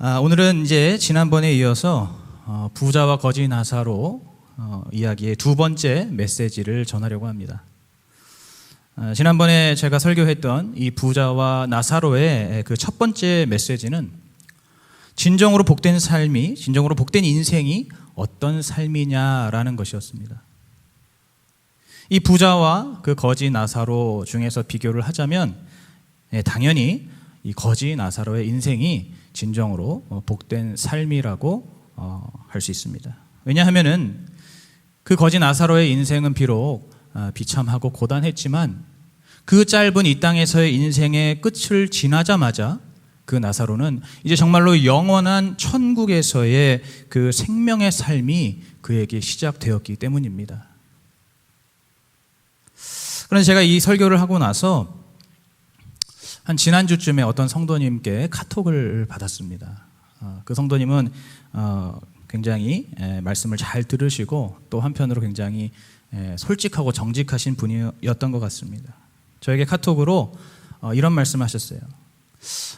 오늘은 이제 지난번에 이어서 부자와 거지 나사로 이야기의 두 번째 메시지를 전하려고 합니다. 지난번에 제가 설교했던 이 부자와 나사로의 그 첫 번째 메시지는 진정으로 복된 삶이, 진정으로 복된 인생이 어떤 삶이냐라는 것이었습니다. 이 부자와 그 거지 나사로 중에서 비교를 하자면 당연히 이 거지 나사로의 인생이 진정으로 복된 삶이라고 할 수 있습니다. 왜냐하면은 그 거지 나사로의 인생은 비록 비참하고 고단했지만 그 짧은 이 땅에서의 인생의 끝을 지나자마자 그 나사로는 이제 정말로 영원한 천국에서의 그 생명의 삶이 그에게 시작되었기 때문입니다. 그런데 제가 이 설교를 하고 나서 한 지난주쯤에 어떤 성도님께 카톡을 받았습니다. 그 성도님은 굉장히 말씀을 잘 들으시고 또 한편으로 굉장히 솔직하고 정직하신 분이었던 것 같습니다. 저에게 카톡으로 이런 말씀하셨어요.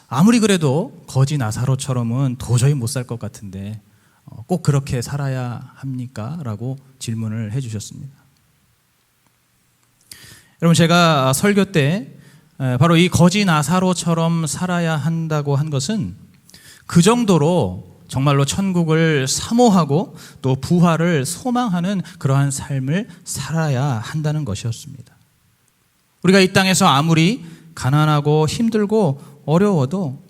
아무리 그래도 거지 나사로처럼은 도저히 못 살 것 같은데 꼭 그렇게 살아야 합니까? 라고 질문을 해주셨습니다. 여러분, 제가 설교 때 바로 이 거지 나사로처럼 살아야 한다고 한 것은 그 정도로 정말로 천국을 사모하고 또 부활을 소망하는 그러한 삶을 살아야 한다는 것이었습니다. 우리가 이 땅에서 아무리 가난하고 힘들고 어려워도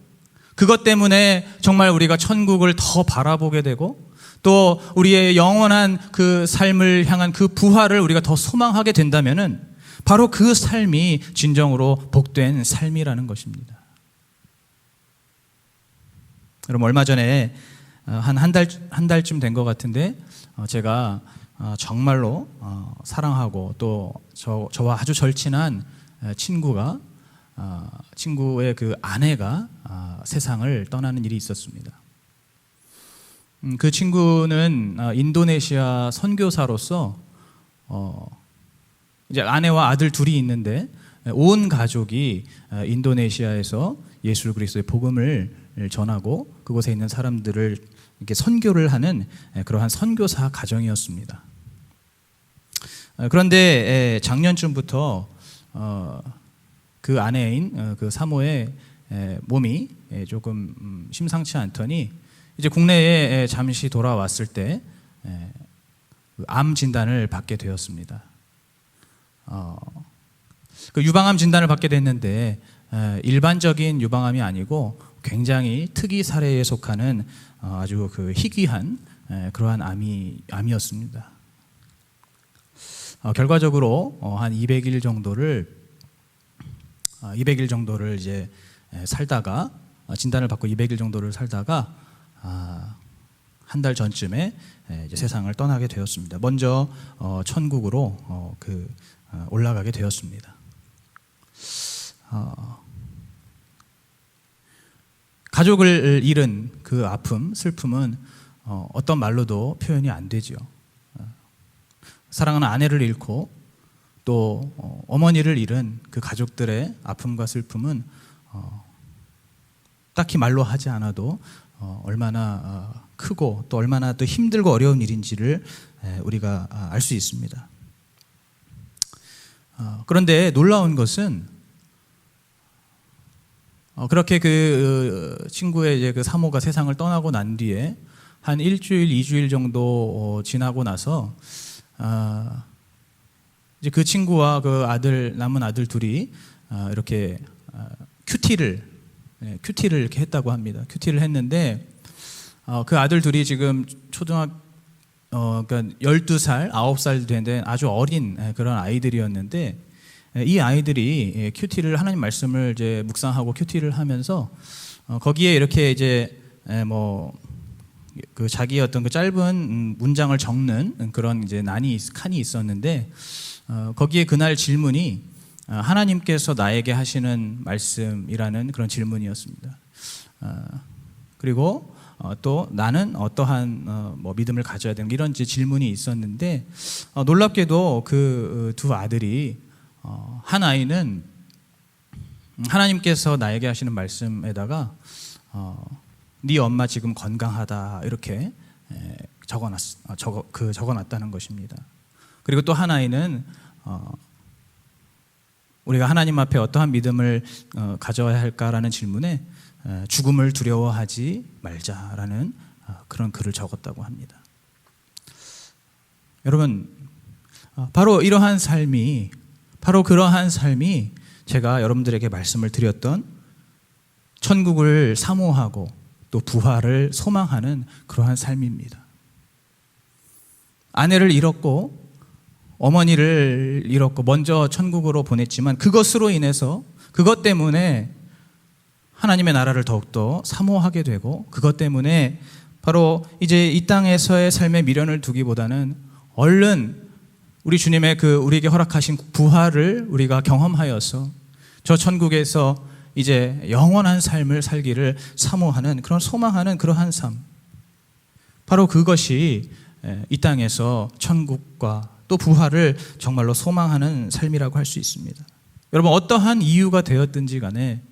그것 때문에 정말 우리가 천국을 더 바라보게 되고 또 우리의 영원한 그 삶을 향한 그 부활을 우리가 더 소망하게 된다면은 바로 그 삶이 진정으로 복된 삶이라는 것입니다. 여러분, 얼마 전에 한 달쯤 된 것 같은데 제가 정말로 사랑하고 또 저와 아주 절친한 친구의 그 아내가 세상을 떠나는 일이 있었습니다. 그 친구는 인도네시아 선교사로서 이제 아내와 아들 둘이 있는데 온 가족이 인도네시아에서 예수 그리스도의 복음을 전하고 그곳에 있는 사람들을 이렇게 선교를 하는 그러한 선교사 가정이었습니다. 그런데 작년쯤부터 그 아내인 그 사모의 몸이 조금 심상치 않더니 이제 국내에 잠시 돌아왔을 때 암 진단을 받게 되었습니다. 그 유방암 진단을 받게 됐는데 일반적인 유방암이 아니고 굉장히 특이 사례에 속하는 아주 그 희귀한 그러한 암이었습니다. 결과적으로 한 200일 정도를 이제 살다가 진단을 받고 200일 정도를 살다가 한 달 전쯤에 이제 세상을 떠나게 되었습니다. 먼저 천국으로 올라가게 되었습니다. 가족을 잃은 그 아픔, 슬픔은 어떤 말로도 표현이 안 되죠. 사랑하는 아내를 잃고 또 어머니를 잃은 그 가족들의 아픔과 슬픔은 딱히 말로 하지 않아도 얼마나 크고 또 얼마나 또 힘들고 어려운 일인지를 우리가 알 수 있습니다. 그런데 놀라운 것은 그렇게 그 친구의 이제 그 사모가 세상을 떠나고 난 뒤에 한 일주일, 2주일 정도 지나고 나서 이제 그 친구와 그 남은 아들 둘이 이렇게 큐티를 이렇게 했다고 합니다. 큐티를 했는데 그 아들 둘이 지금 그러니까 12살, 9살 된 아주 어린 그런 아이들이었는데 이 아이들이 큐티를 하나님 말씀을 이제 묵상하고 큐티를 하면서 거기에 이렇게 이제 그 자기의 어떤 그 짧은 문장을 적는 그런 이제 칸이 있었는데 거기에 그날 질문이 하나님께서 나에게 하시는 말씀이라는 그런 질문이었습니다. 그리고 또 나는 어떠한 믿음을 가져야 되는 이런 질문이 있었는데 놀랍게도 그 두 아들이 한 아이는 하나님께서 나에게 하시는 말씀에다가 네 엄마 지금 건강하다 이렇게 적어놨다는 것입니다. 그리고 또 하나는 우리가 하나님 앞에 어떠한 믿음을 가져야 할까라는 질문에 죽음을 두려워하지 말자라는 그런 글을 적었다고 합니다. 여러분, 바로 그러한 삶이 제가 여러분들에게 말씀을 드렸던 천국을 사모하고 또 부활을 소망하는 그러한 삶입니다. 아내를 잃었고 어머니를 잃었고 먼저 천국으로 보냈지만 그것 때문에 하나님의 나라를 더욱더 사모하게 되고, 그것 때문에 바로 이제 이 땅에서의 삶의 미련을 두기보다는 얼른 우리 주님의 우리에게 허락하신 부활을 우리가 경험하여서 저 천국에서 이제 영원한 삶을 살기를 사모하는, 그런 소망하는 그러한 삶, 바로 그것이 이 땅에서 천국과 또 부활을 정말로 소망하는 삶이라고 할 수 있습니다. 여러분, 어떠한 이유가 되었든지 간에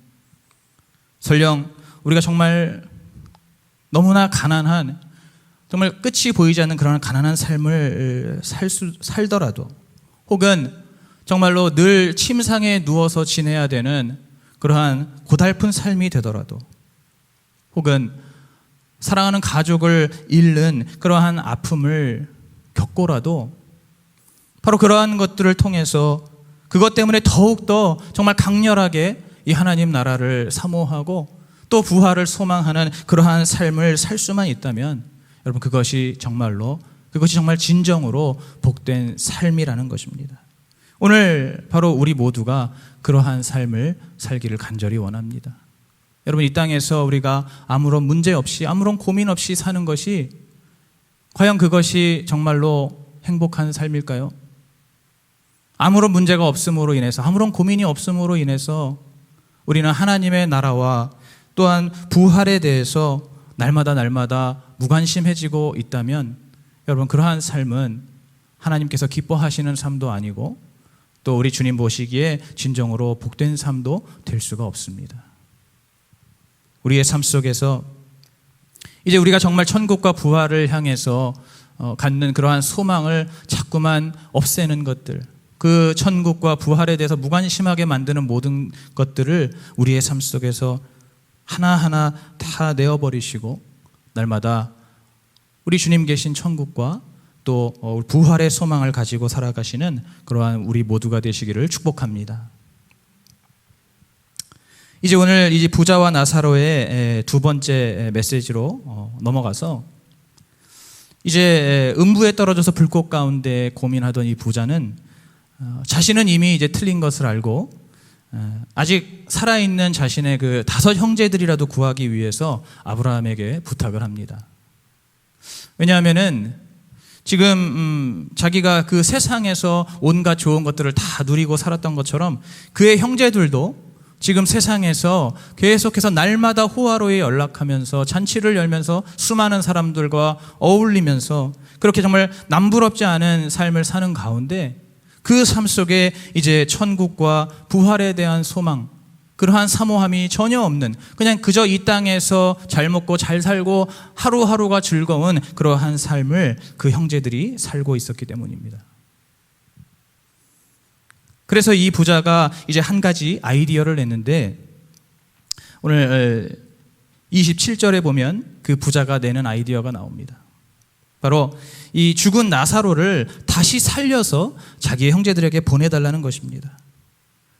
설령 우리가 정말 너무나 가난한, 정말 끝이 보이지 않는 그런 가난한 삶을 살더라도, 혹은 정말로 늘 침상에 누워서 지내야 되는 그러한 고달픈 삶이 되더라도, 혹은 사랑하는 가족을 잃는 그러한 아픔을 겪고라도, 바로 그러한 것들을 통해서 그것 때문에 더욱더 정말 강렬하게 이 하나님 나라를 사모하고 또 부활을 소망하는 그러한 삶을 살 수만 있다면, 여러분, 그것이 정말 진정으로 복된 삶이라는 것입니다. 오늘 바로 우리 모두가 그러한 삶을 살기를 간절히 원합니다. 여러분, 이 땅에서 우리가 아무런 문제 없이, 아무런 고민 없이 사는 것이 과연 그것이 정말로 행복한 삶일까요? 아무런 문제가 없음으로 인해서, 아무런 고민이 없음으로 인해서 우리는 하나님의 나라와 또한 부활에 대해서 날마다 무관심해지고 있다면, 여러분, 그러한 삶은 하나님께서 기뻐하시는 삶도 아니고 또 우리 주님 보시기에 진정으로 복된 삶도 될 수가 없습니다. 우리의 삶 속에서 이제 우리가 정말 천국과 부활을 향해서 갖는 그러한 소망을 자꾸만 없애는 것들, 그 천국과 부활에 대해서 무관심하게 만드는 모든 것들을 우리의 삶 속에서 하나하나 다 내어버리시고 날마다 우리 주님 계신 천국과 또 부활의 소망을 가지고 살아가시는 그러한 우리 모두가 되시기를 축복합니다. 이제 오늘 이 부자와 나사로의 두 번째 메시지로 넘어가서, 이제 음부에 떨어져서 불꽃 가운데 고민하던 이 부자는 자신은 이미 이제 틀린 것을 알고 아직 살아있는 자신의 그 5 형제들이라도 구하기 위해서 아브라함에게 부탁을 합니다. 왜냐하면은 지금 자기가 그 세상에서 온갖 좋은 것들을 다 누리고 살았던 것처럼 그의 형제들도 지금 세상에서 계속해서 날마다 호화로에 연락하면서 잔치를 열면서 수많은 사람들과 어울리면서 그렇게 정말 남부럽지 않은 삶을 사는 가운데, 그 삶 속에 이제 천국과 부활에 대한 소망, 그러한 사모함이 전혀 없는, 그냥 그저 이 땅에서 잘 먹고 잘 살고 하루하루가 즐거운 그러한 삶을 그 형제들이 살고 있었기 때문입니다. 그래서 이 부자가 이제 한 가지 아이디어를 냈는데, 오늘 27절에 보면 그 부자가 내는 아이디어가 나옵니다. 바로 이 죽은 나사로를 다시 살려서 자기의 형제들에게 보내달라는 것입니다.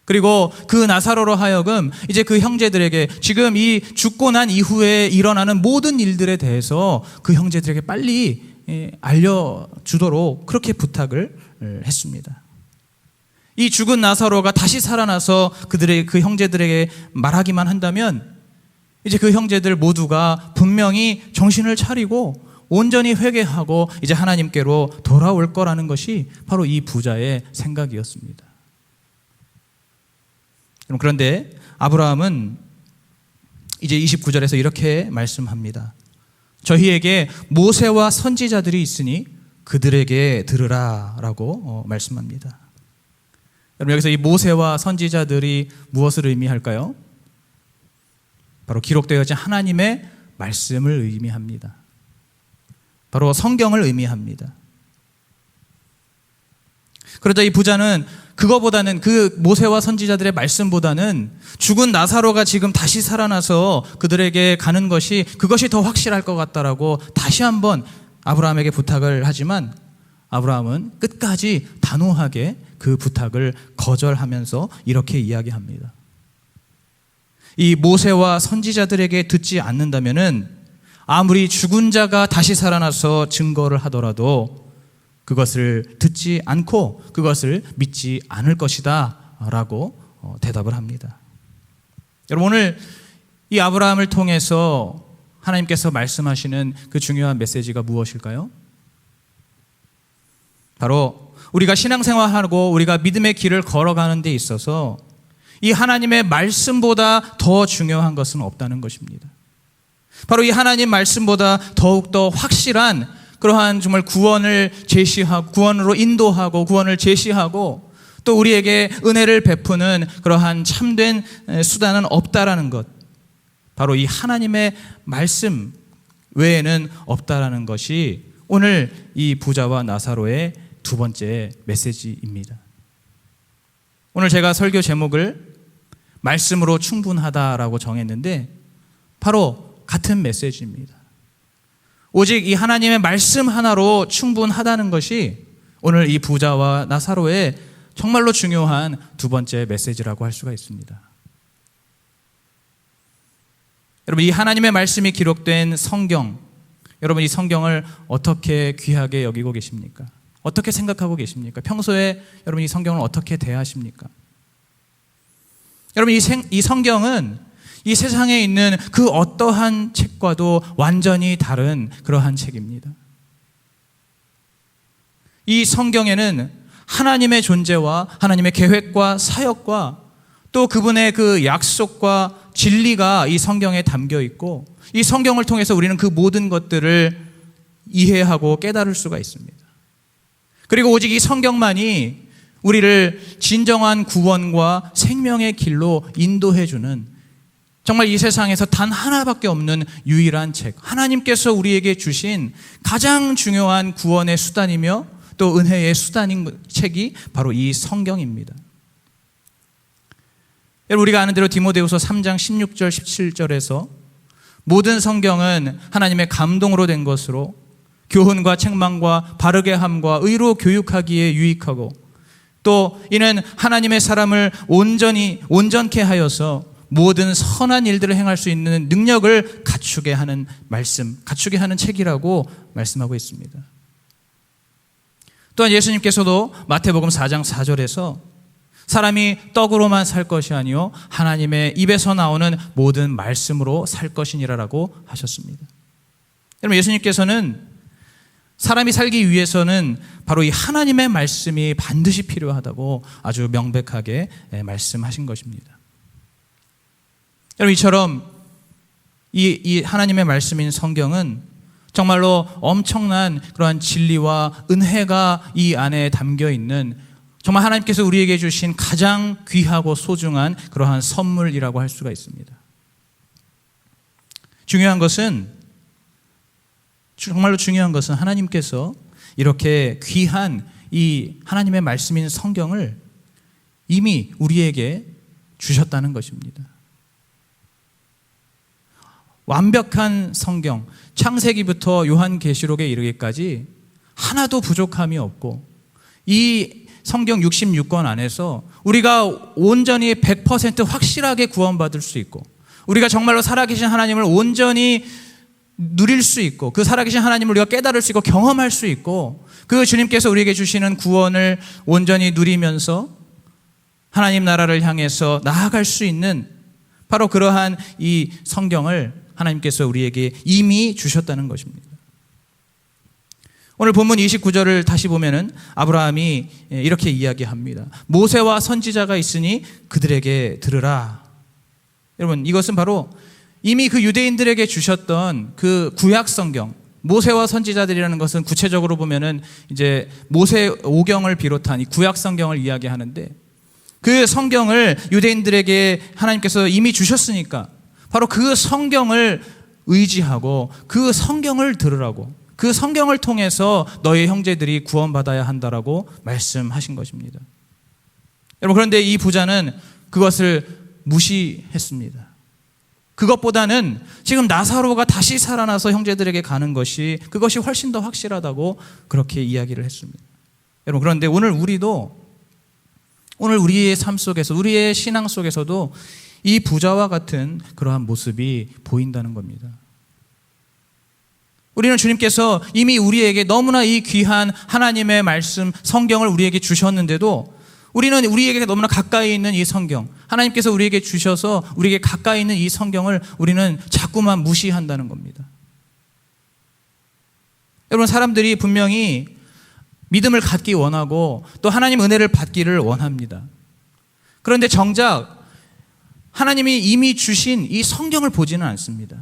그리고 그 나사로로 하여금 이제 그 형제들에게 지금 이 죽고 난 이후에 일어나는 모든 일들에 대해서 그 형제들에게 빨리 알려주도록 그렇게 부탁을 했습니다. 이 죽은 나사로가 다시 살아나서 그 형제들에게 말하기만 한다면 이제 그 형제들 모두가 분명히 정신을 차리고 온전히 회개하고 이제 하나님께로 돌아올 거라는 것이 바로 이 부자의 생각이었습니다. 그런데 아브라함은 이제 29절에서 이렇게 말씀합니다. 저희에게 모세와 선지자들이 있으니 그들에게 들으라 라고 말씀합니다. 여러분, 여기서 이 모세와 선지자들이 무엇을 의미할까요? 바로 기록되어진 하나님의 말씀을 의미합니다. 바로 성경을 의미합니다. 그러자 이 부자는 그거보다는, 그 모세와 선지자들의 말씀보다는 죽은 나사로가 지금 다시 살아나서 그들에게 가는 것이, 그것이 더 확실할 것 같다라고 다시 한번 아브라함에게 부탁을 하지만, 아브라함은 끝까지 단호하게 그 부탁을 거절하면서 이렇게 이야기합니다. 이 모세와 선지자들에게 듣지 않는다면은 아무리 죽은 자가 다시 살아나서 증거를 하더라도 그것을 듣지 않고 그것을 믿지 않을 것이다 라고 대답을 합니다. 여러분, 오늘 이 아브라함을 통해서 하나님께서 말씀하시는 그 중요한 메시지가 무엇일까요? 바로 우리가 신앙생활하고 우리가 믿음의 길을 걸어가는 데 있어서 이 하나님의 말씀보다 더 중요한 것은 없다는 것입니다. 바로 이 하나님 말씀보다 더욱더 확실한 그러한 정말 구원을 제시하고, 구원으로 인도하고, 구원을 제시하고, 또 우리에게 은혜를 베푸는 그러한 참된 수단은 없다라는 것, 바로 이 하나님의 말씀 외에는 없다라는 것이 오늘 이 부자와 나사로의 두 번째 메시지입니다. 오늘 제가 설교 제목을 말씀으로 충분하다라고 정했는데 바로 같은 메시지입니다. 오직 이 하나님의 말씀 하나로 충분하다는 것이 오늘 이 부자와 나사로의 정말로 중요한 두 번째 메시지라고 할 수가 있습니다. 여러분, 이 하나님의 말씀이 기록된 성경, 여러분 이 성경을 어떻게 귀하게 여기고 계십니까? 어떻게 생각하고 계십니까? 평소에 여러분 이 성경을 어떻게 대하십니까? 여러분 이 성경은 이 세상에 있는 그 어떠한 책과도 완전히 다른 그러한 책입니다. 이 성경에는 하나님의 존재와 하나님의 계획과 사역과 또 그분의 그 약속과 진리가 이 성경에 담겨 있고, 이 성경을 통해서 우리는 그 모든 것들을 이해하고 깨달을 수가 있습니다. 그리고 오직 이 성경만이 우리를 진정한 구원과 생명의 길로 인도해주는, 정말 이 세상에서 단 하나밖에 없는 유일한 책, 하나님께서 우리에게 주신 가장 중요한 구원의 수단이며 또 은혜의 수단인 책이 바로 이 성경입니다. 여러분, 우리가 아는 대로 디모데후서 3장 16절 17절에서 모든 성경은 하나님의 감동으로 된 것으로 교훈과 책망과 바르게 함과 의로 교육하기에 유익하고 또 이는 하나님의 사람을 온전케 하여서 모든 선한 일들을 행할 수 있는 능력을 갖추게 하는 말씀, 갖추게 하는 책이라고 말씀하고 있습니다. 또한 예수님께서도 마태복음 4장 4절에서 사람이 떡으로만 살 것이 아니요 하나님의 입에서 나오는 모든 말씀으로 살 것이니라라고 하셨습니다. 여러분, 예수님께서는 사람이 살기 위해서는 바로 이 하나님의 말씀이 반드시 필요하다고 아주 명백하게 말씀하신 것입니다. 여러분, 이처럼 이 하나님의 말씀인 성경은 정말로 엄청난 그러한 진리와 은혜가 이 안에 담겨 있는, 정말 하나님께서 우리에게 주신 가장 귀하고 소중한 그러한 선물이라고 할 수가 있습니다. 정말로 중요한 것은 하나님께서 이렇게 귀한 이 하나님의 말씀인 성경을 이미 우리에게 주셨다는 것입니다. 완벽한 성경, 창세기부터 요한계시록에 이르기까지 하나도 부족함이 없고, 이 성경 66권 안에서 우리가 온전히 100% 확실하게 구원받을 수 있고, 우리가 정말로 살아계신 하나님을 온전히 누릴 수 있고, 그 살아계신 하나님을 우리가 깨달을 수 있고 경험할 수 있고, 그 주님께서 우리에게 주시는 구원을 온전히 누리면서 하나님 나라를 향해서 나아갈 수 있는 바로 그러한 이 성경을 하나님께서 우리에게 이미 주셨다는 것입니다. 오늘 본문 29절을 다시 보면은 아브라함이 이렇게 이야기합니다. 모세와 선지자가 있으니 그들에게 들으라. 여러분, 이것은 바로 이미 그 유대인들에게 주셨던 그 구약 성경, 모세와 선지자들이라는 것은 구체적으로 보면은 이제 모세 오경을 비롯한 이 구약 성경을 이야기하는데, 그 성경을 유대인들에게 하나님께서 이미 주셨으니까 바로 그 성경을 의지하고 그 성경을 들으라고, 그 성경을 통해서 너희 형제들이 구원받아야 한다라고 말씀하신 것입니다. 여러분, 그런데 이 부자는 그것을 무시했습니다. 그것보다는 지금 나사로가 다시 살아나서 형제들에게 가는 것이, 그것이 훨씬 더 확실하다고 그렇게 이야기를 했습니다. 여러분, 그런데 오늘 우리의 삶 속에서, 우리의 신앙 속에서도 이 부자와 같은 그러한 모습이 보인다는 겁니다. 우리는 주님께서 이미 우리에게 너무나 이 귀한 하나님의 말씀, 성경을 우리에게 주셨는데도 우리는 우리에게 너무나 가까이 있는 이 성경, 하나님께서 우리에게 주셔서 우리에게 가까이 있는 이 성경을 우리는 자꾸만 무시한다는 겁니다. 여러분, 사람들이 분명히 믿음을 갖기 원하고 또 하나님 은혜를 받기를 원합니다. 그런데 정작 하나님이 이미 주신 이 성경을 보지는 않습니다.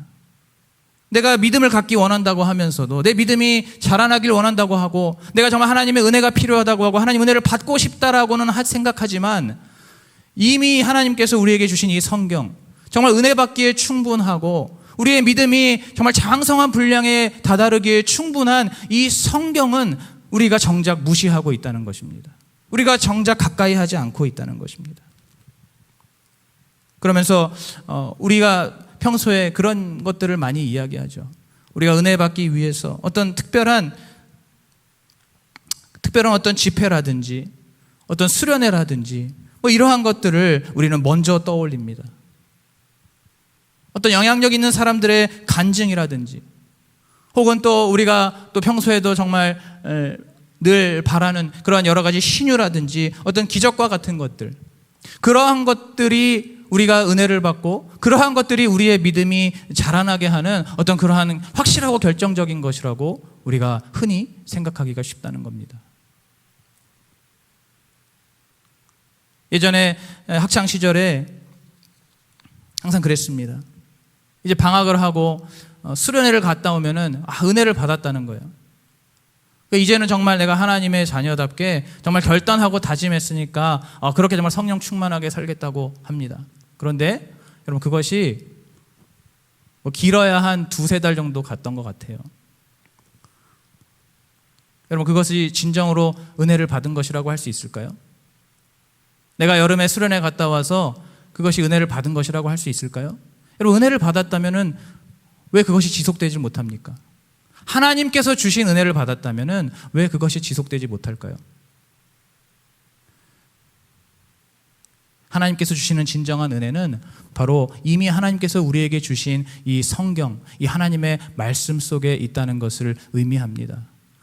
내가 믿음을 갖기 원한다고 하면서도, 내 믿음이 자라나길 원한다고 하고, 내가 정말 하나님의 은혜가 필요하다고 하고 하나님 은혜를 받고 싶다라고는 생각하지만, 이미 하나님께서 우리에게 주신 이 성경, 정말 은혜 받기에 충분하고 우리의 믿음이 정말 장성한 분량에 다다르기에 충분한 이 성경은 우리가 정작 무시하고 있다는 것입니다. 우리가 정작 가까이 하지 않고 있다는 것입니다. 그러면서 우리가 평소에 그런 것들을 많이 이야기하죠. 우리가 은혜 받기 위해서 어떤 특별한 어떤 집회라든지 어떤 수련회라든지 뭐 이러한 것들을 우리는 먼저 떠올립니다. 어떤 영향력 있는 사람들의 간증이라든지, 혹은 또 우리가 또 평소에도 정말 늘 바라는 그러한 여러 가지 신유라든지 어떤 기적과 같은 것들, 그러한 것들이 우리가 은혜를 받고 그러한 것들이 우리의 믿음이 자라나게 하는 어떤 그러한 확실하고 결정적인 것이라고 우리가 흔히 생각하기가 쉽다는 겁니다. 예전에 학창 시절에 항상 그랬습니다. 이제 방학을 하고 수련회를 갔다 오면은 은혜를 받았다는 거예요. 이제는 정말 내가 하나님의 자녀답게 정말 결단하고 다짐했으니까 그렇게 정말 성령 충만하게 살겠다고 합니다. 그런데 여러분, 그것이 길어야 한 2-3달 정도 갔던 것 같아요. 여러분, 그것이 진정으로 은혜를 받은 것이라고 할 수 있을까요? 내가 여름에 수련회 갔다 와서 그것이 은혜를 받은 것이라고 할 수 있을까요? 여러분, 은혜를 받았다면은 왜 그것이 지속되지 못합니까? 하나님께서 주신 은혜를 받았다면은 왜 그것이 지속되지 못할까요? 하나님께서 주시는 진정한 은혜는 바로 이미 하나님께서 우리에게 주신 이 성경, 이 하나님의 말씀 속에 있다는 것을 의미합니다.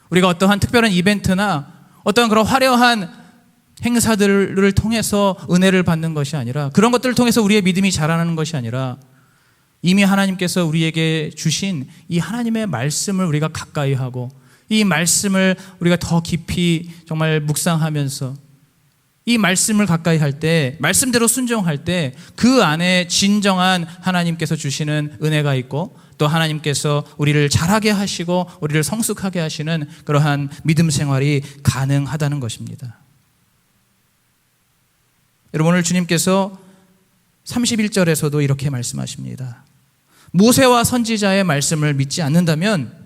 우리가 어떠한 특별한 이벤트나 어떤 그런 화려한 행사들을 통해서 은혜를 받는 것이 아니라, 그런 것들을 통해서 우리의 믿음이 자라나는 것이 아니라, 이미 하나님께서 우리에게 주신 이 하나님의 말씀을 우리가 가까이 하고 이 말씀을 우리가 더 깊이 정말 묵상하면서 이 말씀을 가까이 할 때, 말씀대로 순종할 때 그 안에 진정한 하나님께서 주시는 은혜가 있고 또 하나님께서 우리를 자라게 하시고 우리를 성숙하게 하시는 그러한 믿음 생활이 가능하다는 것입니다. 여러분, 오늘 주님께서 31절에서도 이렇게 말씀하십니다. 모세와 선지자의 말씀을 믿지 않는다면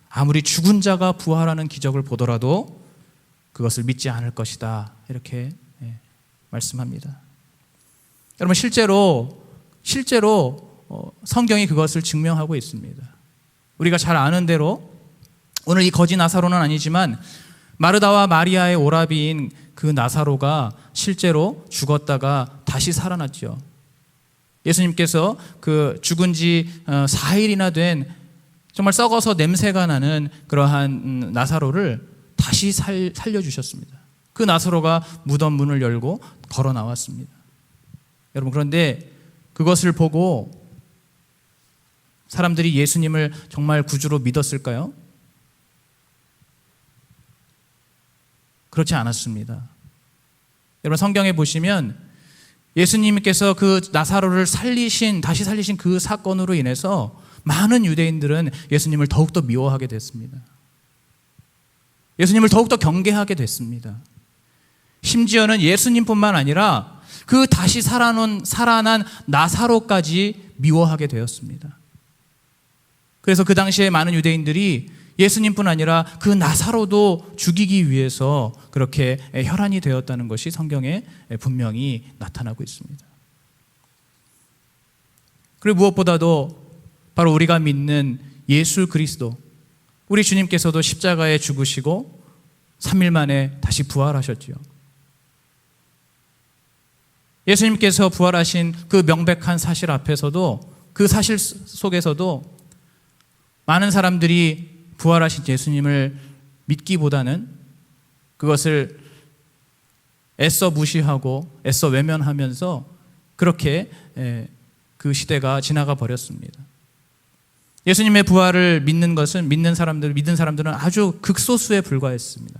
아무리 죽은 자가 부활하는 기적을 보더라도 그것을 믿지 않을 것이다, 이렇게 말씀합니다. 여러분, 실제로 성경이 그것을 증명하고 있습니다. 우리가 잘 아는 대로 오늘 이 거지 나사로는 아니지만 마르다와 마리아의 오라비인 그 나사로가 실제로 죽었다가 다시 살아났죠. 예수님께서 그 죽은 지 4일이나 된 정말 썩어서 냄새가 나는 그러한 나사로를 다시 살려주셨습니다. 그 나사로가 무덤 문을 열고 걸어 나왔습니다. 여러분, 그런데 그것을 보고 사람들이 예수님을 정말 구주로 믿었을까요? 그렇지 않았습니다. 여러분, 성경에 보시면 예수님께서 그 나사로를 다시 살리신 그 사건으로 인해서 많은 유대인들은 예수님을 더욱더 미워하게 됐습니다. 예수님을 더욱더 경계하게 됐습니다. 심지어는 예수님뿐만 아니라 그 다시 살아난 나사로까지 미워하게 되었습니다. 그래서 그 당시에 많은 유대인들이 예수님뿐 아니라 그 나사로도 죽이기 위해서 그렇게 혈안이 되었다는 것이 성경에 분명히 나타나고 있습니다. 그리고 무엇보다도 바로 우리가 믿는 예수 그리스도, 우리 주님께서도 십자가에 죽으시고 3일 만에 다시 부활하셨지요. 예수님께서 부활하신 그 명백한 사실 앞에서도, 그 사실 속에서도 많은 사람들이 부활하신 예수님을 믿기보다는 그것을 애써 무시하고 애써 외면하면서 그렇게 그 시대가 지나가 버렸습니다. 예수님의 부활을 믿는 믿는 사람들은 아주 극소수에 불과했습니다.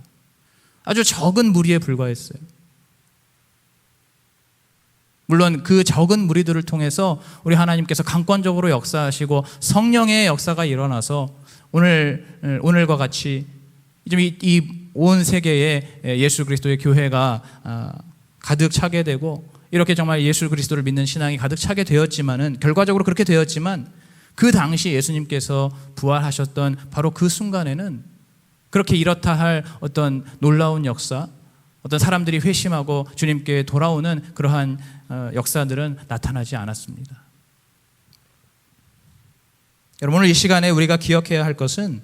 아주 적은 무리에 불과했어요. 물론 그 적은 무리들을 통해서 우리 하나님께서 강권적으로 역사하시고 성령의 역사가 일어나서 오늘과 같이 이 온 세계에 예수 그리스도의 교회가 가득 차게 되고 이렇게 정말 예수 그리스도를 믿는 신앙이 가득 차게 되었지만은, 결과적으로 그렇게 되었지만, 그 당시 예수님께서 부활하셨던 바로 그 순간에는 그렇게 이렇다 할 어떤 놀라운 역사, 어떤 사람들이 회심하고 주님께 돌아오는 그러한 역사들은 나타나지 않았습니다. 여러분, 오늘 이 시간에 우리가 기억해야 할 것은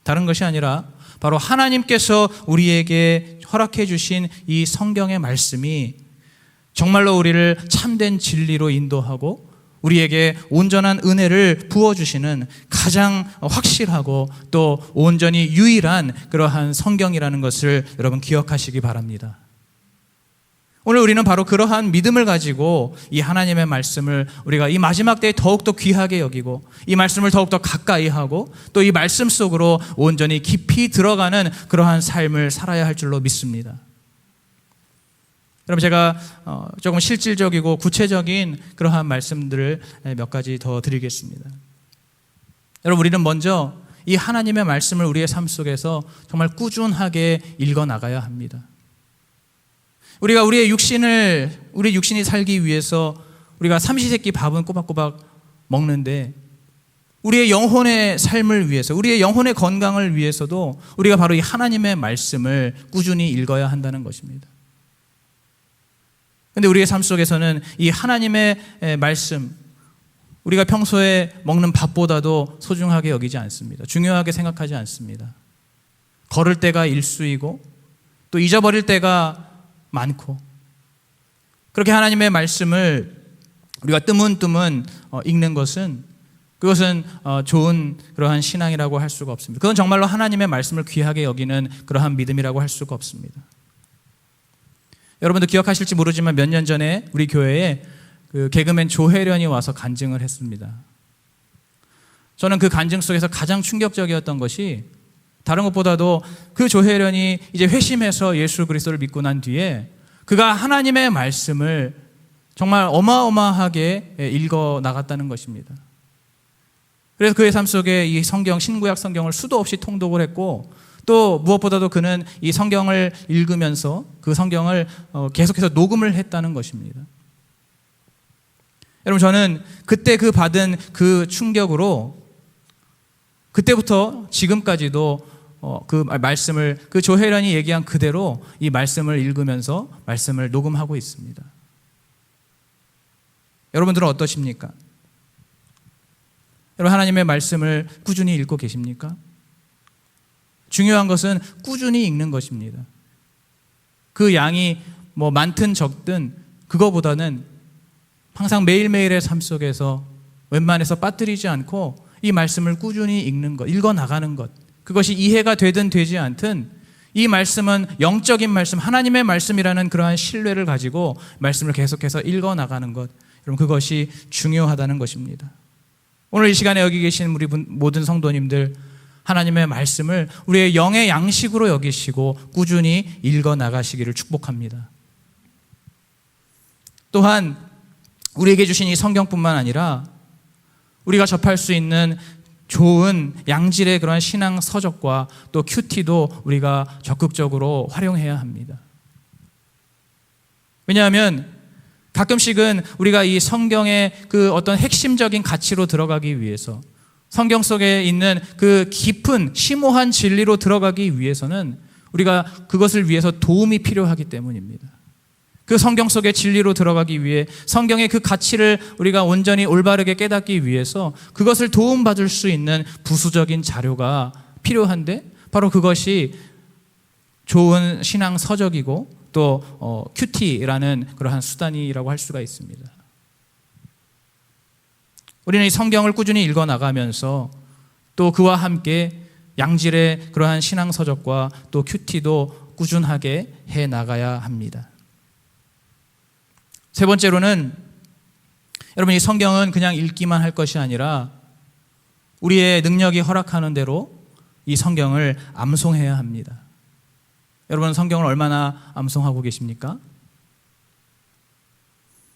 다른 것이 아니라 바로 하나님께서 우리에게 허락해 주신 이 성경의 말씀이 정말로 우리를 참된 진리로 인도하고 우리에게 온전한 은혜를 부어주시는 가장 확실하고 또 온전히 유일한 그러한 성경이라는 것을 여러분 기억하시기 바랍니다. 오늘 우리는 바로 그러한 믿음을 가지고 이 하나님의 말씀을 우리가 이 마지막 때에 더욱더 귀하게 여기고 이 말씀을 더욱더 가까이 하고 또 이 말씀 속으로 온전히 깊이 들어가는 그러한 삶을 살아야 할 줄로 믿습니다. 여러분, 제가 조금 실질적이고 구체적인 그러한 말씀들을 몇 가지 더 드리겠습니다. 여러분, 우리는 먼저 이 하나님의 말씀을 우리의 삶 속에서 정말 꾸준하게 읽어 나가야 합니다. 우리가 우리 육신이 살기 위해서 우리가 삼시세끼 밥은 꼬박꼬박 먹는데 우리의 영혼의 삶을 위해서, 우리의 영혼의 건강을 위해서도 우리가 바로 이 하나님의 말씀을 꾸준히 읽어야 한다는 것입니다. 그런데 우리의 삶 속에서는 이 하나님의 말씀, 우리가 평소에 먹는 밥보다도 소중하게 여기지 않습니다. 중요하게 생각하지 않습니다. 걸을 때가 일수이고 또 잊어버릴 때가 많고, 그렇게 하나님의 말씀을 우리가 뜨문뜨문 읽는 것은 그것은 좋은 그러한 신앙이라고 할 수가 없습니다. 그건 정말로 하나님의 말씀을 귀하게 여기는 그러한 믿음이라고 할 수가 없습니다. 여러분도 기억하실지 모르지만 몇 년 전에 우리 교회에 그 개그맨 조혜련이 와서 간증을 했습니다. 저는 그 간증 속에서 가장 충격적이었던 것이 다른 것보다도 그 조혜련이 이제 회심해서 예수 그리스도를 믿고 난 뒤에 그가 하나님의 말씀을 정말 어마어마하게 읽어 나갔다는 것입니다. 그래서 그의 삶 속에 이 성경, 신구약 성경을 수도 없이 통독을 했고 또 무엇보다도 그는 이 성경을 읽으면서 그 성경을 계속해서 녹음을 했다는 것입니다. 여러분, 저는 그때 그 받은 그 충격으로 그때부터 지금까지도 그 말씀을, 그 조혜련이 얘기한 그대로 이 말씀을 읽으면서 말씀을 녹음하고 있습니다. 여러분들은 어떠십니까? 여러분, 하나님의 말씀을 꾸준히 읽고 계십니까? 중요한 것은 꾸준히 읽는 것입니다. 그 양이 많든 적든 그거보다는 항상 매일매일의 삶 속에서 웬만해서 빠뜨리지 않고 이 말씀을 꾸준히 읽는 것, 읽어 나가는 것, 그것이 이해가 되든 되지 않든 이 말씀은 영적인 말씀, 하나님의 말씀이라는 그러한 신뢰를 가지고 말씀을 계속해서 읽어 나가는 것, 여러분, 그것이 중요하다는 것입니다. 오늘 이 시간에 여기 계신 우리 모든 성도님들, 하나님의 말씀을 우리의 영의 양식으로 여기시고 꾸준히 읽어 나가시기를 축복합니다. 또한 우리에게 주신 이 성경뿐만 아니라 우리가 접할 수 있는 좋은 양질의 그런 신앙 서적과 또 큐티도 우리가 적극적으로 활용해야 합니다. 왜냐하면 가끔씩은 우리가 이 성경의 그 어떤 핵심적인 가치로 들어가기 위해서 성경 속에 있는 그 깊은 심오한 진리로 들어가기 위해서는 우리가 그것을 위해서 도움이 필요하기 때문입니다. 그 성경 속의 진리로 들어가기 위해 성경의 그 가치를 우리가 온전히 올바르게 깨닫기 위해서 그것을 도움받을 수 있는 부수적인 자료가 필요한데 바로 그것이 좋은 신앙 서적이고 또 큐티라는 그러한 수단이라고 할 수가 있습니다. 우리는 이 성경을 꾸준히 읽어 나가면서 또 그와 함께 양질의 그러한 신앙 서적과 또 큐티도 꾸준하게 해 나가야 합니다. 세 번째로는 여러분, 이 성경은 그냥 읽기만 할 것이 아니라 우리의 능력이 허락하는 대로 이 성경을 암송해야 합니다. 여러분, 성경을 얼마나 암송하고 계십니까?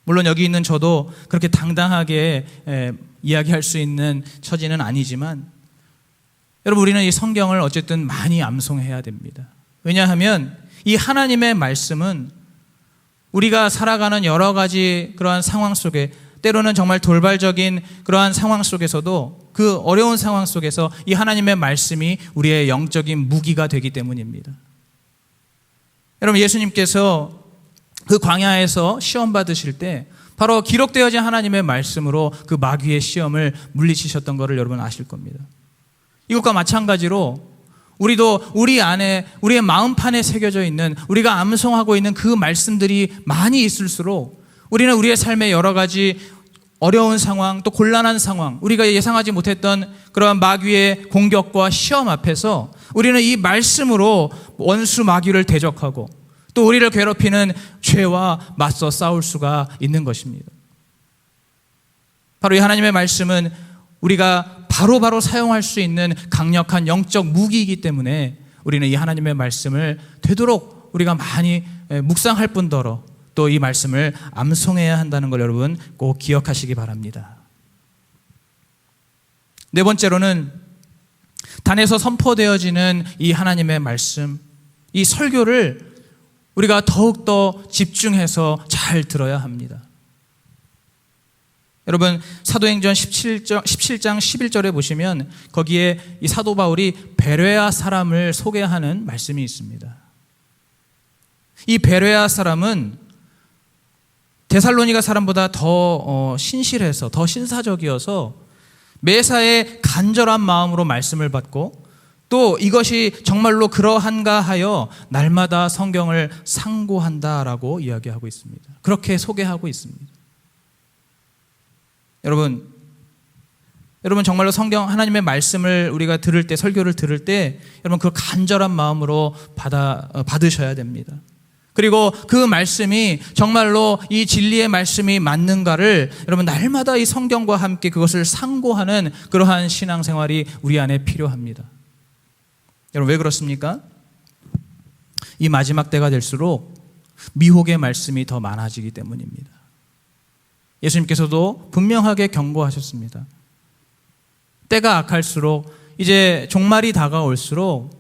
물론 여기 있는 저도 그렇게 당당하게 이야기할 수 있는 처지는 아니지만 여러분, 우리는 이 성경을 어쨌든 많이 암송해야 됩니다. 왜냐하면 이 하나님의 말씀은 우리가 살아가는 여러 가지 그러한 상황 속에, 때로는 정말 돌발적인 그러한 상황 속에서도 그 어려운 상황 속에서 이 하나님의 말씀이 우리의 영적인 무기가 되기 때문입니다. 여러분, 예수님께서 그 광야에서 시험 받으실 때 바로 기록되어진 하나님의 말씀으로 그 마귀의 시험을 물리치셨던 것을 여러분 아실 겁니다. 이것과 마찬가지로 우리도 우리 안에, 우리의 마음판에 새겨져 있는, 우리가 암송하고 있는 그 말씀들이 많이 있을수록 우리는 우리의 삶의 여러 가지 어려운 상황, 또 곤란한 상황, 우리가 예상하지 못했던 그러한 마귀의 공격과 시험 앞에서 우리는 이 말씀으로 원수 마귀를 대적하고 또 우리를 괴롭히는 죄와 맞서 싸울 수가 있는 것입니다. 바로 이 하나님의 말씀은 우리가 바로바로 사용할 수 있는 강력한 영적 무기이기 때문에 우리는 이 하나님의 말씀을 되도록 우리가 많이 묵상할 뿐더러 또 이 말씀을 암송해야 한다는 걸 여러분 꼭 기억하시기 바랍니다. 네 번째로는 단에서 선포되어지는 이 하나님의 말씀, 이 설교를 우리가 더욱더 집중해서 잘 들어야 합니다. 여러분, 사도행전 17장 11절에 보시면 거기에 이 사도 바울이 베레아 사람을 소개하는 말씀이 있습니다. 이 베레아 사람은 데살로니가 사람보다 더 신실해서, 더 신사적이어서 매사에 간절한 마음으로 말씀을 받고 또 이것이 정말로 그러한가 하여 날마다 성경을 상고한다라고 이야기하고 있습니다. 그렇게 소개하고 있습니다. 여러분 정말로 성경 하나님의 말씀을 우리가 들을 때, 설교를 들을 때 여러분 그 간절한 마음으로 받으셔야 됩니다. 그리고 그 말씀이 정말로 이 진리의 말씀이 맞는가를 여러분 날마다 이 성경과 함께 그것을 상고하는 그러한 신앙생활이 우리 안에 필요합니다. 여러분, 왜 그렇습니까? 이 마지막 때가 될수록 미혹의 말씀이 더 많아지기 때문입니다. 예수님께서도 분명하게 경고하셨습니다. 때가 악할수록, 이제 종말이 다가올수록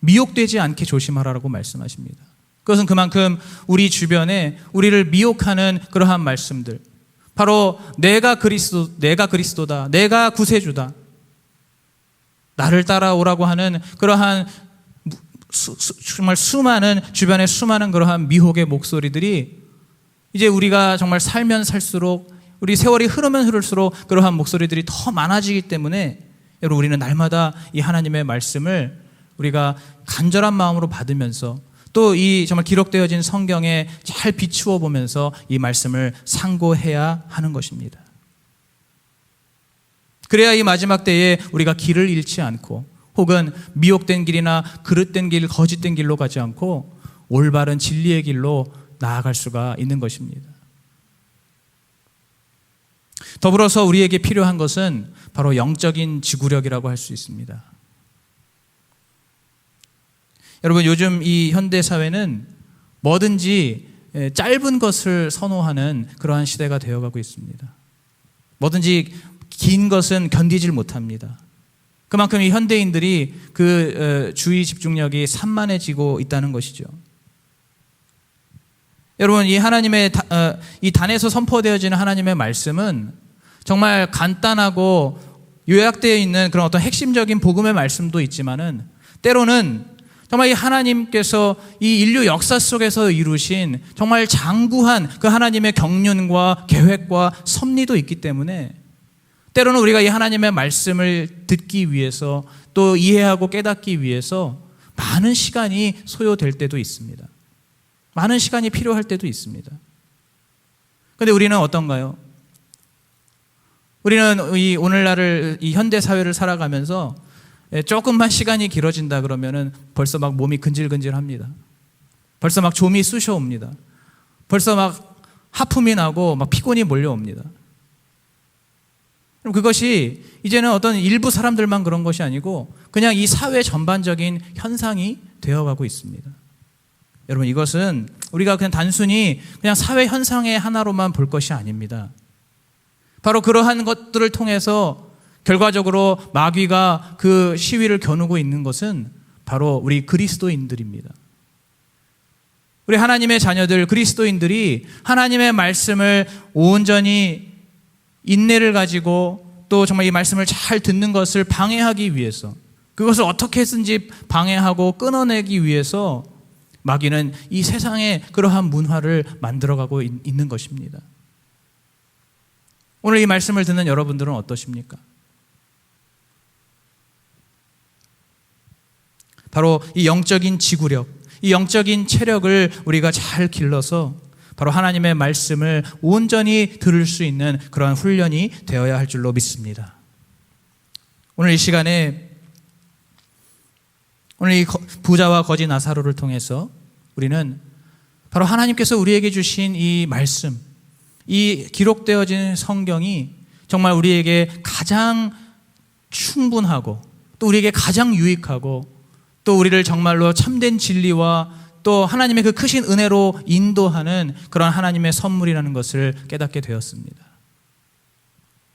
미혹되지 않게 조심하라고 말씀하십니다. 그것은 그만큼 우리 주변에 우리를 미혹하는 그러한 말씀들, 바로 내가 그리스도다, 내가 구세주다, 나를 따라오라고 하는 그러한 정말 수많은, 주변에 수많은 그러한 미혹의 목소리들이 이제 우리가 정말 살면 살수록, 우리 세월이 흐르면 흐를수록 그러한 목소리들이 더 많아지기 때문에 여러분, 우리는 날마다 이 하나님의 말씀을 우리가 간절한 마음으로 받으면서 또 이 정말 기록되어진 성경에 잘 비추어 보면서 이 말씀을 상고해야 하는 것입니다. 그래야 이 마지막 때에 우리가 길을 잃지 않고 혹은 미혹된 길이나 그릇된 길, 거짓된 길로 가지 않고 올바른 진리의 길로 나아갈 수가 있는 것입니다. 더불어서 우리에게 필요한 것은 바로 영적인 지구력이라고 할 수 있습니다. 여러분, 요즘 이 현대 사회는 뭐든지 짧은 것을 선호하는 그러한 시대가 되어가고 있습니다. 뭐든지 긴 것은 견디질 못합니다. 그만큼 이 현대인들이 그 주의 집중력이 산만해지고 있다는 것이죠. 여러분, 이 하나님의 이 단에서 선포되어지는 하나님의 말씀은 정말 간단하고 요약되어 있는 그런 어떤 핵심적인 복음의 말씀도 있지만은 때로는 정말 이 하나님께서 이 인류 역사 속에서 이루신 정말 장구한 그 하나님의 경륜과 계획과 섭리도 있기 때문에 때로는 우리가 이 하나님의 말씀을 듣기 위해서 또 이해하고 깨닫기 위해서 많은 시간이 소요될 때도 있습니다. 많은 시간이 필요할 때도 있습니다. 그런데 우리는 어떤가요? 우리는 이 오늘날을 이 현대 사회를 살아가면서 조금만 시간이 길어진다 그러면은 벌써 막 몸이 근질근질합니다. 벌써 막 좀이 쑤셔옵니다. 벌써 막 하품이 나고 막 피곤이 몰려옵니다. 그럼 그것이 이제는 어떤 일부 사람들만 그런 것이 아니고 그냥 이 사회 전반적인 현상이 되어가고 있습니다. 여러분, 이것은 우리가 그냥 단순히 그냥 사회 현상의 하나로만 볼 것이 아닙니다. 바로 그러한 것들을 통해서 결과적으로 마귀가 그 시위를 겨누고 있는 것은 바로 우리 그리스도인들입니다. 우리 하나님의 자녀들, 그리스도인들이 하나님의 말씀을 온전히 인내를 가지고 또 정말 이 말씀을 잘 듣는 것을 방해하기 위해서, 그것을 어떻게 해서든지 방해하고 끊어내기 위해서 마귀는 이 세상에 그러한 문화를 만들어가고 있는 것입니다. 오늘 이 말씀을 듣는 여러분들은 어떠십니까? 바로 이 영적인 지구력, 이 영적인 체력을 우리가 잘 길러서 바로 하나님의 말씀을 온전히 들을 수 있는 그러한 훈련이 되어야 할 줄로 믿습니다. 오늘 이 시간에 오늘 이 부자와 거지 나사로를 통해서 우리는 바로 하나님께서 우리에게 주신 이 말씀, 이 기록되어진 성경이 정말 우리에게 가장 충분하고 또 우리에게 가장 유익하고 또 우리를 정말로 참된 진리와 또 하나님의 그 크신 은혜로 인도하는 그런 하나님의 선물이라는 것을 깨닫게 되었습니다.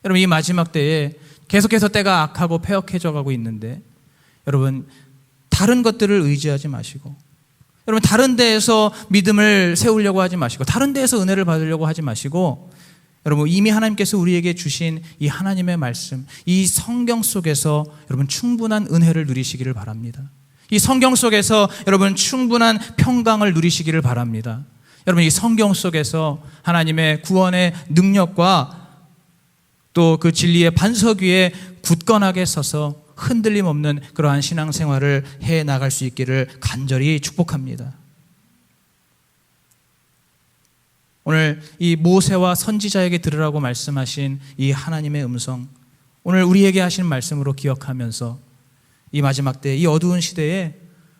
여러분, 이 마지막 때에 계속해서 때가 악하고 패역해져 가고 있는데 여러분, 다른 것들을 의지하지 마시고 여러분, 다른 데에서 믿음을 세우려고 하지 마시고 다른 데에서 은혜를 받으려고 하지 마시고 여러분, 이미 하나님께서 우리에게 주신 이 하나님의 말씀, 이 성경 속에서 여러분 충분한 은혜를 누리시기를 바랍니다. 이 성경 속에서 여러분 충분한 평강을 누리시기를 바랍니다. 여러분, 이 성경 속에서 하나님의 구원의 능력과 또 그 진리의 반석 위에 굳건하게 서서 흔들림 없는 그러한 신앙생활을 해 나갈 수 있기를 간절히 축복합니다. 오늘 이 모세와 선지자에게 들으라고 말씀하신 이 하나님의 음성, 오늘 우리에게 하신 말씀으로 기억하면서 이 마지막 때, 이 어두운 시대에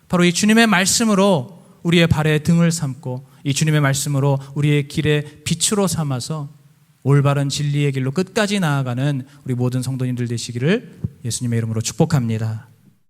바로 이 주님의 말씀으로 우리의 발에 등을 삼고 이 주님의 말씀으로 우리의 길에 빛으로 삼아서 올바른 진리의 길로 끝까지 나아가는 우리 모든 성도님들 되시기를 예수님의 이름으로 축복합니다.